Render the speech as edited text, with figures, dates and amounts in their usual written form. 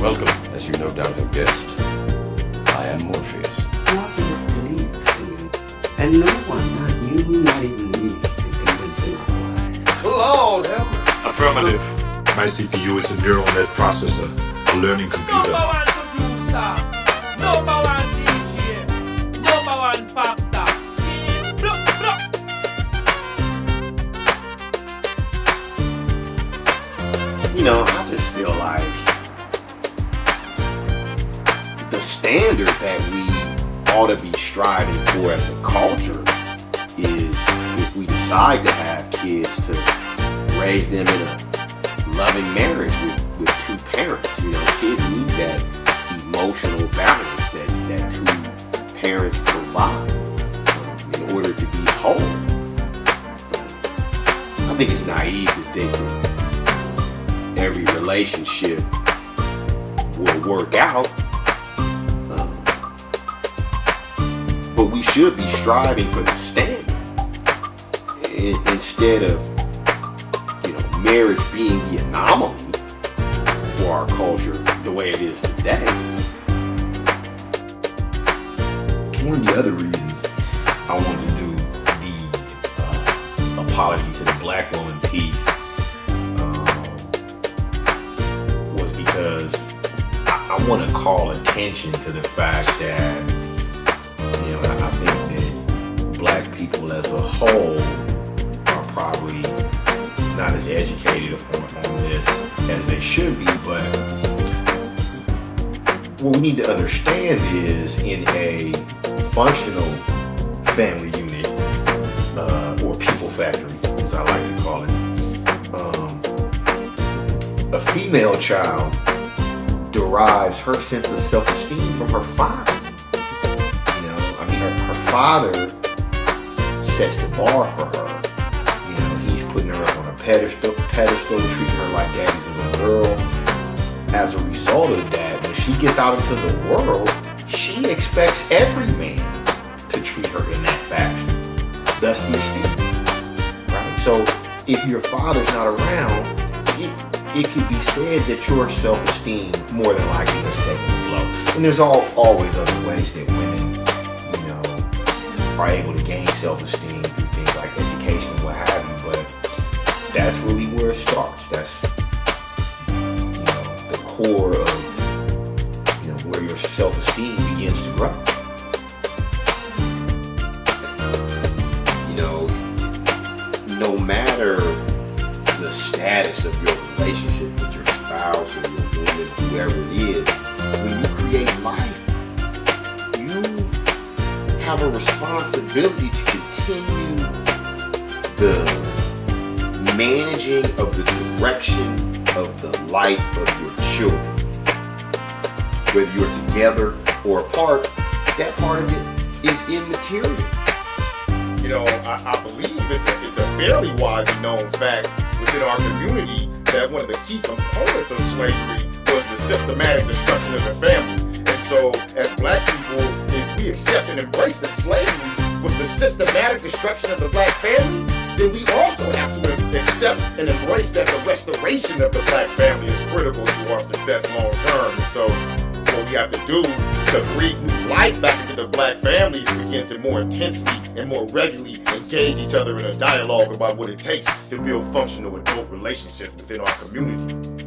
Welcome, as you no doubt have guessed. I am Morpheus. Morpheus believes in you, and no one, not you, not even me, can convince him otherwise. Lord help me. Affirmative. My CPU is a neural net processor, a learning computer. Number one producer, number one DJ, number one factor. See, block, block. You know, I just feel like the standard that we ought to be striving for as a culture is, if we decide to have kids, to raise them in a loving marriage with two parents. You know, kids need that emotional balance that two parents provide in order to be whole. I think it's naive to think that every relationship will work out, but we should be striving for the standard instead of marriage being the anomaly for our culture the way it is today. One of the other reasons I wanted to do the apology to the black woman piece was because I want to call attention to the fact that, I think that black people as a whole are probably not as educated on this as they should be, but what we need to understand is, in a functional family unit, or people factory, as I like to call it, a female child derives her sense of self-esteem from her father. Her father sets the bar for her. He's putting her up on a pedestal, treating her like daddy's a little girl. As a result of that, when she gets out into the world, she expects every man to treat her in that fashion. Thus the esteem. Right? So if your father's not around, it could be said that your self-esteem more than likely is taking the flow. And there's always other ways that women, are able to gain self-esteem through things like education and what have you, but that's really where it starts. That's the core of where your self-esteem begins to grow. No matter the status of your relationship with your spouse or your woman, whoever it is, when you create life, have a responsibility to continue the managing of the direction of the life of your children. Whether you're together or apart, that part of it is immaterial. I believe it's a fairly widely known fact within our community that one of the key components of slavery was the systematic destruction of the family. And so, as black people, if we accept and embrace that slavery was the systematic destruction of the black family, then we also have to accept and embrace that the restoration of the black family is critical to our success long term. And so, what we have to do to breathe new life back into the black families is begin to more intensely and more regularly engage each other in a dialogue about what it takes to build functional adult relationships within our community.